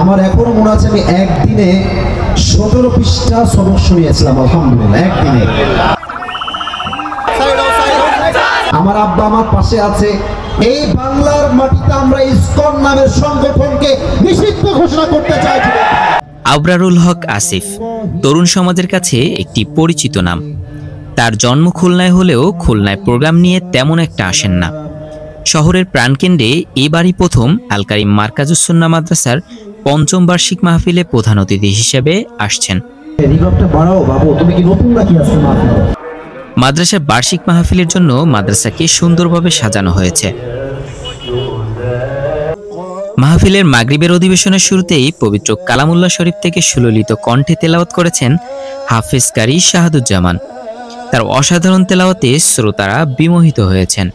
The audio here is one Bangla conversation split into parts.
আমার এখনো মনে আছে আমি একদিনে 17 পৃষ্ঠা সবক শুনিয়েছিলাম আলহামদুলিল্লাহ একদিনে। আমার আব্বা আমার পাশে আছে। এই বাংলার মাটিতে আমরা ইসকন নামের সংগঠনকে নিষিদ্ধ ঘোষণা করতে চাই। আবরারুল হক আসিফ তরুণ সমাজের কাছে একটি পরিচিত নাম। তার জন্ম খুলনায় হলেও খুলনায় প্রোগ্রাম নিয়ে তেমন একটা আসেন না। শহরের প্রাণকেন্দ্রে এবারই প্রথম আল কারিম মার্কাজুস সুন্নাহ মাদ্রাসার ৫ম বার্ষিক মাহফিলে প্রধান অতিথি হিসেবে আসছেন। মাদ্রাসার বার্ষিক মাহফিলের জন্য মাদ্রাসাকে সুন্দরভাবে সাজানো হয়েছে। মাহফিলের মাগরিবের অধিবেশনের শুরুতেই পবিত্র কালামুল্লাহ শরীফ থেকে সুললিত কণ্ঠে তেলাওয়াত করেছেন হাফেজ কারি শাহাদুজ্জামান। তার অসাধারণ তেলাওয়াতে শ্রোতারা বিমোহিত হয়েছেন।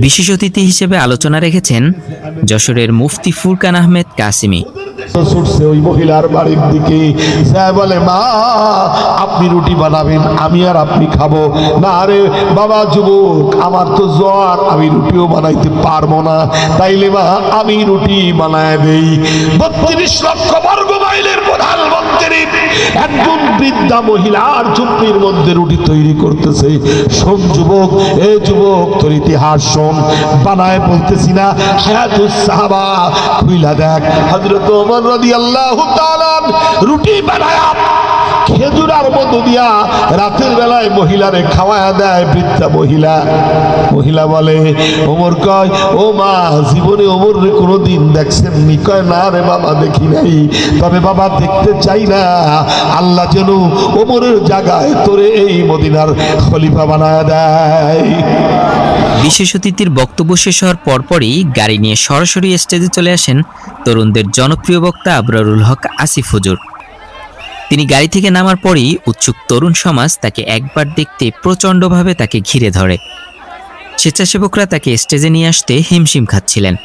বিশেষ অতিথি হিসেবে আলোচনা রেখেছেন যশোরের মুফতি ফুরকান আহমেদ কাসিমি। ওই মহিলার বাড়ির দিকে বলে, মা আপনি রুটি বানাবেন, আমি আর আপনি খাবো না। আরে বাবা যুবক, আমার তো জ্বর, আমি রুটিও বানাইতে পারবো না, তাইলে মা আমি রুটি বানায় দেই। ৩২ লক্ষ বর্গ মাইলের প্রধানমন্ত্রী একজন বৃদ্ধা মহিলার ঝুপড়ির মধ্যে রুটি তৈরি করতেছে। শোন যুবক, এ যুবক, তোর ইতিহাস শোন, বানায় বলতেছি না, হায়াতুস সাহাবা খুইলা দেখ। হযরত ওমর রাদিয়াল্লাহু তাআলা রুটি বানায়া খেজুরার মধ্যে দিয়া রাতের বেলায় মহিলারে খাওয়ায়া দেয়। বৃদ্ধা মহিলা বলে, ওমর কয়, ও মা, জীবনে ওমর রে কোনোদিন দেখছেন নি? কয়, না রে বাবা, দেখি নাই, তবে বাবা দেখতে চাই না আল্লাহ যেন ওমরের জায়গায় তোরে এই মদিনার খলিফা বানায়া দেয়। বিশেষ অতিথির বক্তব্য শেষ হওয়ার পরপরই গাড়ি নিয়ে সরাসরি স্টেজে চলে আসেন তরুণদের জনপ্রিয় বক্তা আবরারুল হক আসিফ হুজুর। তিনি গাড়ি থেকে নামার পরই উৎসুক তরুণ সমাজ তাকে একবার দেখতে প্রচণ্ডভাবে তাকে ঘিরে ধরে। স্বেচ্ছাসেবকরা তাকে স্টেজে নিয়ে আসতে হিমশিম খাচ্ছিলেন।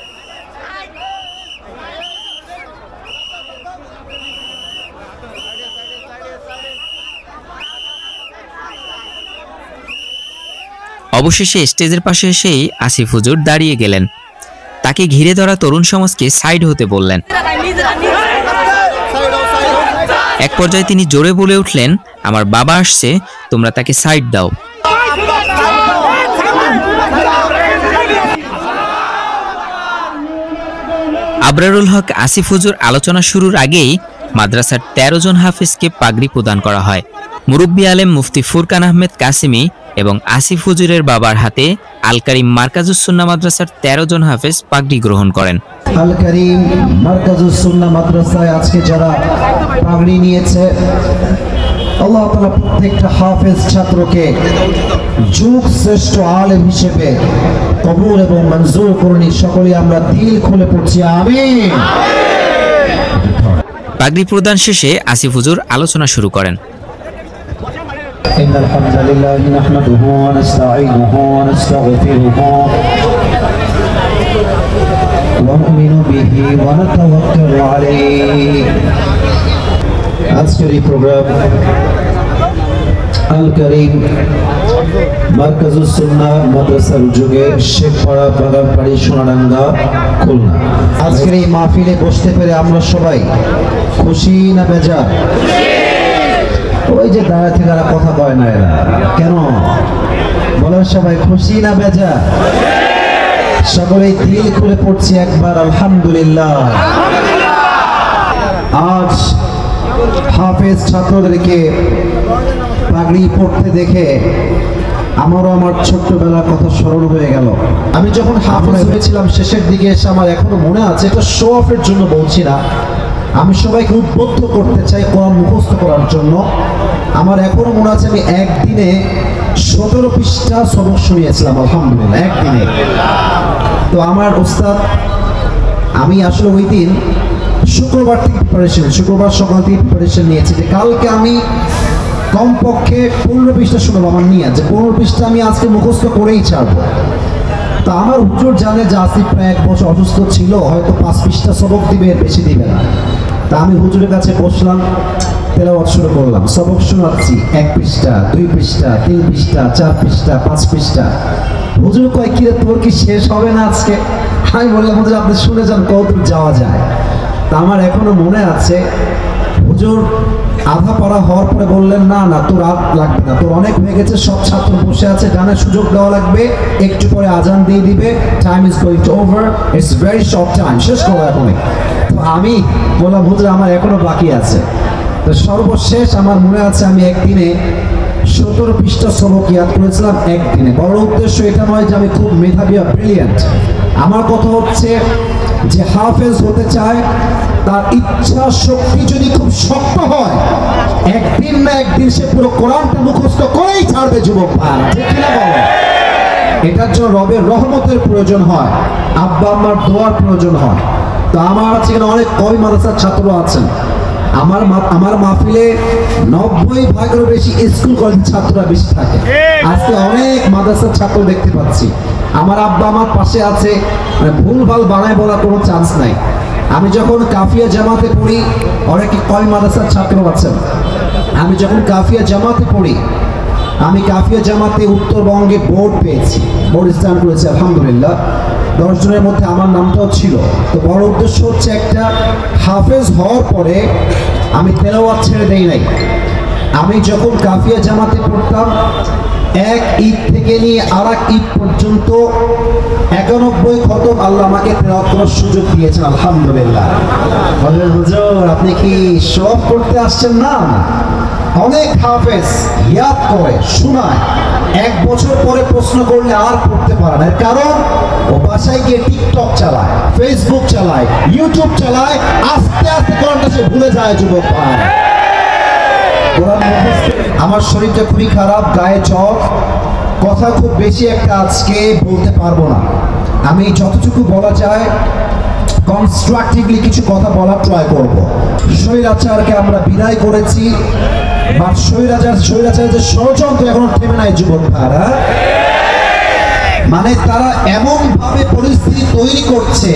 অবশেষে স্টেজের পাশে এসেই আসিফ হুজুর দাঁড়িয়ে গেলেন। তাকে ঘিরে ধরা তরুণ সমাজকে সাইড হতে বললেন। এক পর্যায়ে তিনি জোরে বলে উঠলেন, আমার বাবা আসছে, তোমরা তাকে সাইড দাও। আবরারুল হক আসিফ হুজুর আলোচনা শুরুর আগেই মাদ্রাসার ১৩ জন হাফেজকে পাগড়ি প্রদান করা হয়। মুরব্বী আলেম মুফতি ফুরকান আহমেদ কাসিমি এবং আসিফ হুজুরের বাবার হাতে আল কারিম মার্কাজুস সুন্নাহ মাদ্রাসার ১৩ জন হাফেজ পাগড়ি গ্রহণ করেন। আল কারিম মার্কাজুস সুন্নাহ মাদ্রাসায় আজকে যারা পাগড়ি নিয়েছে, আল্লাহ তাআলা প্রত্যেকটা হাফেজ ছাত্রকে যুগ শ্রেষ্ঠ আলেম হিসেবে কবুল এবং মঞ্জুর করুন। সকলে আমরা দিল খুলে পড়ছি আমিন। পাগড়ি প্রদান শেষে আসিফ হুজুর আলোচনা শুরু করেন। إن الحمد لله نحمده ونستعينه ونستغفره ونؤمن به ونتوكل عليه। আজকের এই প্রোগ্রাম আল কারিম মার্কাজুস সুন্নাহ মাদ্রাসার উদ্যোগে শেখপাড়া, বাগানবাড়ি, সোনাডাঙ্গা, খুলনা। আজকের এই মাহফিলে বসতে পেরে আমরা সবাই খুশি না বেজার? ওই যে দাঁড়া থেকে কথা কয় না, এরা কেন বলেন সবাই খুশি না বেজা? সকলেই দিল খুলে পড়ছি একবার আলহামদুলিল্লাহ। আজ হাফেজ ছাত্রদেরকে পাগড়ি পড়তে দেখে আমারও আমার ছোট্টবেলার কথা স্মরণ হয়ে গেল। আমি যখন হাফেজ হয়েছিলাম শেষের দিকে এসে আমার এখনো মনে আছে, এটা শো অফের জন্য বলছি না, আমি সবাইকে উদ্বুদ্ধ করতে চাই কোরআন মুখস্থ করার জন্য। আমার এখনো মনে আছে আমি একদিনে 17 পৃষ্ঠা সবক শুনিয়েছিলাম আলহামদুলিল্লাহ, একদিনে। তো আমার উস্তাদ, আমি আসলে ওই দিন শুক্রবার থেকে শুক্রবার সকাল থেকে প্রিপারেশন নিয়েছি যে কালকে আমি কমপক্ষে 15 পৃষ্ঠা শুনবো। আমার নিয়ে যে 15 পৃষ্ঠা আমি আজকে মুখস্থ করেই ছাড়বো। তা আমার হুজুর জানে যে আসিফ প্রায় 1 বছর অসুস্থ ছিল, হয়তো 5 পৃষ্ঠা সবক দিবে, এর বেশি দিবে না। তা আমি হুজুরের কাছে বসলাম, তেলাওয়াত শুরু করলাম, সবক শোনাচ্ছি 1 পৃষ্ঠা 2 পৃষ্ঠা 3 পৃষ্ঠা 4 পৃষ্ঠা 5 পৃষ্ঠা। হুজুর কয় কি রে তোর কি শেষ হবে না আজকে? আমি বললাম হুজুর আপনি শুনে যান কতদূর যাওয়া যায়। তা আমার এখনো মনে আছে হুজুর আধা পড়া হওয়ার পরে বললেন, না না তোর আর লাগবে না, তোর অনেক হয়ে গেছে, সব ছাত্র বসে আছে, গানের সুযোগ দেওয়া লাগবে, একটু পরে আজান দিয়ে দিবে, time is going to over, it's very short time, শেষ করো এখনই। তো আমি বললাম হুজুর আমার এখনো বাকি আছে। তো সর্বশেষ আমার মনে আছে আমি একদিনে 17 পৃষ্ঠা সবক ইয়াদ করেছিলাম একদিনে। বড় উদ্দেশ্য এটা নয় যে আমি খুব মেধাবী বা ব্রিলিয়ান্ট। আমার কথা হচ্ছে যে হাফেজ হতে চায় তার ইচ্ছা শক্তি যদি খুব শক্ত হয়, একদিন না একদিন সে পুরো কোরআনটা মুখস্থ করেই ছাড়বে যুবক ভাই, ঠিক কিনা বলো? এটার জন্য রবের রহমতের প্রয়োজন হয়, আব্বা আম্মার দোয়ার প্রয়োজন হয়। তো আমার আছে এখানে অনেক কবি মাদ্রাসার ছাত্র আছেন, আমার মাহফিলে 90% বেশি স্কুল কলেজ ছাত্ররা বেশি থাকে। আজকে অনেক মাদ্রাসার ছাত্র দেখতে পাচ্ছি। আমার আব্বা আমার পাশে আছে, মানে ভুলভাল বানায় বলার কোনো চান্স নাই। আমি যখন কাফিয়া জামাতে পড়ি, অনেকে কয় মাদ্রাসার ছাত্র আছেন, আমি যখন কাফিয়া জামাতে পড়ি, আমি কাফিয়া জামাতে উত্তরবঙ্গে বোর্ড পেয়েছি, বোর্ড স্থান করেছি আলহামদুলিল্লাহ। 10 জনের মধ্যে আমার নামটাও ছিল। তো বড় উদ্দেশ্য হচ্ছে একটা হাফেজ হওয়ার পরে আমি তেলাওয়াত ছেড়ে দেই নাই। আমি যখন কাফিয়া জামাতে পড়তাম, এক ঈদ থেকে নিয়ে আর এক ঈদ পর্যন্ত 91 খতম আল্লাহ আমাকে তেলাওয়াত করার সুযোগ দিয়েছেন আলহামদুলিল্লাহ। বললেন হুজুর আপনি কি সব করতে আসছেন? না, অনেক হাফেজ ইয়াদ করে শোনায়, 1 বছর পরে প্রশ্ন করলে আর পড়তে পারে না। কারণ ও বাসায় গিয়ে টিকটক চালায়, ফেসবুক চালায়, ইউটিউব চালায়, আস্তে আস্তে কোরআনটা সে ভুলে যায় যুবক ভাই। আমার শরীরটা খুবই খারাপ, গায়ে জ্বর, কথা খুব বেশি একটা আজকে বলতে পারবো না। আমি যতটুকু বলা যায় কনস্ট্রাকটিভলি কিছু কথা বলার ট্রাই করব। স্বৈরাচারকে আমরা বিদায় করেছি, বা স্বৈরাচারের যে ষড়যন্ত্র এখনো থেমে নাই যুবক ভাইরা। মানে তারা এমন ভাবে পরিস্থিতি তৈরি করছে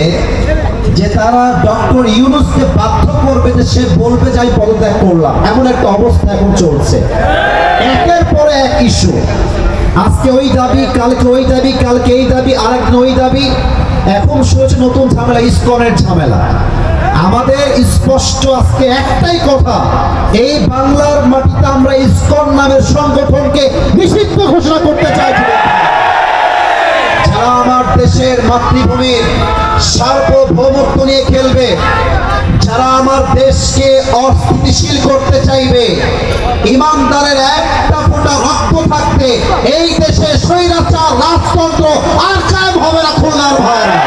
যে তারা ডক্টর ইউনূসকে বাধ্য করবে যে সে বলবে যে আমি পদত্যাগ করলাম, এমন একটা অবস্থা এখন চলছে। একের পরে এক ইস্যু, আজকে ওই দাবি, কালকে ওই দাবি, কালকে এই দাবি, আরেকদিন ওই দাবি। এখন শুনেছে নতুন ঝামেলা, ইসকনের ঝামেলা। আমাদের স্পষ্ট আজকে একটাই কথা, এই বাংলার মাটিতে আমরা ইসকন নামের সংগঠনকে নিষিদ্ধ ঘোষণা করতে চাইছি। যারা আমার দেশের মাতৃভূমির সার্বভৌমত্ব নিয়ে খেলবে, যারা আমার দেশকে অস্থিতিশীল করতে চাইবে, ইমানদারের একটা ফোঁটা রক্ত থাকতে এই দেশে স্বৈরাচার রাজতন্ত্র আর কায়েম হবে না খুলনার ভাইরা।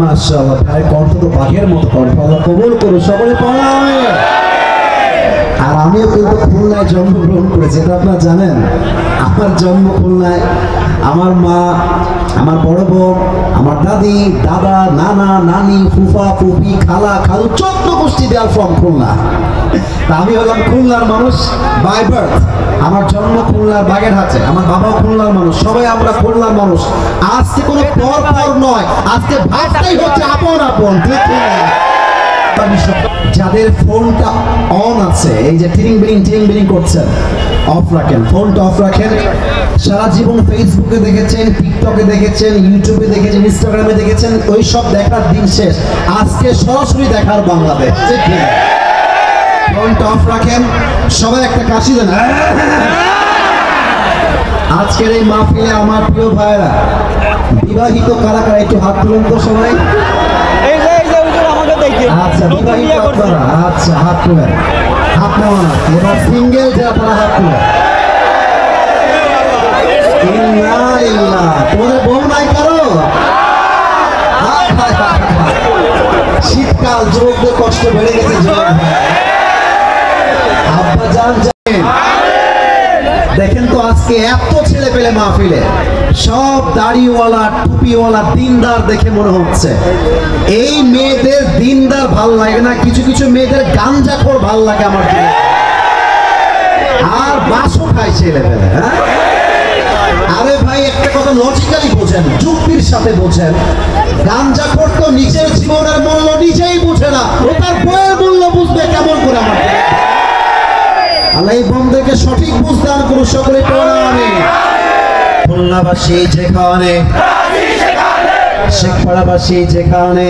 মাশাআল্লাহ, ভাই কণ্ঠ তো বাঘের মতো কণ্ঠ, আল্লাহ কবুল করুন, সকলে পড়ায়। আর আমিও কিন্তু খুলনায় জন্মগ্রহণ করেছি, এটা আপনারা জানেন। আমার জন্ম খুলনায়, আমার মা, আমার বড় বোন, আমার দাদি, দাদা, নানা, নানি, ফুফা, ফুফি, খালা, খালু, 14 গোষ্ঠী দেয়াল ফ্রম খুলনা। তা আমি হলাম খুলনার মানুষ বাই বার্থ। আমার জন্ম খুলনার বাগেরহাটে, আমার বাবাও খুলনার মানুষ, সবাই আমরা খুলনার মানুষ। আজকে কোনো পর নয়, আজকে ভাবটাই হচ্ছে আপন আপন, ঠিক না? যাদের ফোনটা অন আছে, এই যে টিরিং বিলিং করছেন, অফ রাখেন, ফোনটা অফ রাখেন। সারা জীবন ফেসবুকে দেখেছেন, টিকটকে দেখেছেন, ইউটিউবে দেখেছেন, ইনস্টাগ্রামে দেখেছেন, ওই সব দেখার দিন শেষ। আজকে সরাসরি দেখার বাংলাদেশ। ফোনটা অফ রাখেন, সবাই একটা কাশি দেন। আজকের এই মাহফিলে আমার প্রিয় ভাইরা, বিবাহিত কারা কারা একটু হাত তুলুন তো সবাই। আচ্ছা, বিবাহিত আপনারা, আচ্ছা হাত তুলেন, হাত নেওয়া না। এবার সিঙ্গেল যারা তারা হাত তুলেন। তোমাদের বউ নাই কারো? শীতকাল, যুবকদের কষ্ট বেড়ে গেছে। আব্বা জান দেখেন তো আজকে এত ছেলে পেলে মাহফিলে, সব দাড়িওয়ালা টুপিওয়ালা দিনদার দেখে মনে হচ্ছে। এই মেয়েদের দিনদার ভাল লাগে না, কিছু কিছু মেয়েদের গাঞ্জাখোর ভাল লাগে আমার, আর বাসও খায় ছেলে পেলে। হ্যাঁ, আরে ভাই একটা কথা লজিক্যালি বোঝেন, যুক্তির সাথে বোঝেন। গাঞ্জাখোর তো নিজের জীবনের মূল্য নিজেই বুঝে না, ও তার বইয়ের মূল্য বুঝবে কেমন করে? আমার আল্লাহ এই বন্ধুকে সঠিক বুঝদান করুন। সকলে পড়ানে খুলনাবাসী যেখানে, শেখপাড়াবাসী যেখানে,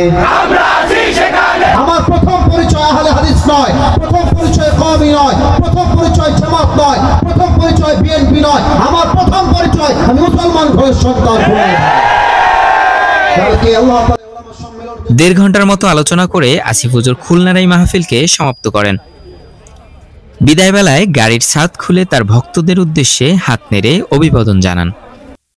আমার প্রথম পরিচয় আহলে হাদিস নয়, প্রথম পরিচয় কওমি নয়, প্রথম পরিচয় জামাত নয়, প্রথম পরিচয় বিএনপি নয়, আমার প্রথম পরিচয় আমি মুসলমান ঘরের সন্তান। কালকে আল্লাহ তাআলা উলামা সম্মেলন 1.5 ঘন্টার মতো আলোচনা করে আসিফ হুজুর খুলনার এই মাহফিলকে সমাপ্ত করেন। বিদায় বেলায় গাড়ির ছাদ খুলে তার ভক্তদের উদ্দেশ্যে হাত নেড়ে অভিবাদন জানান।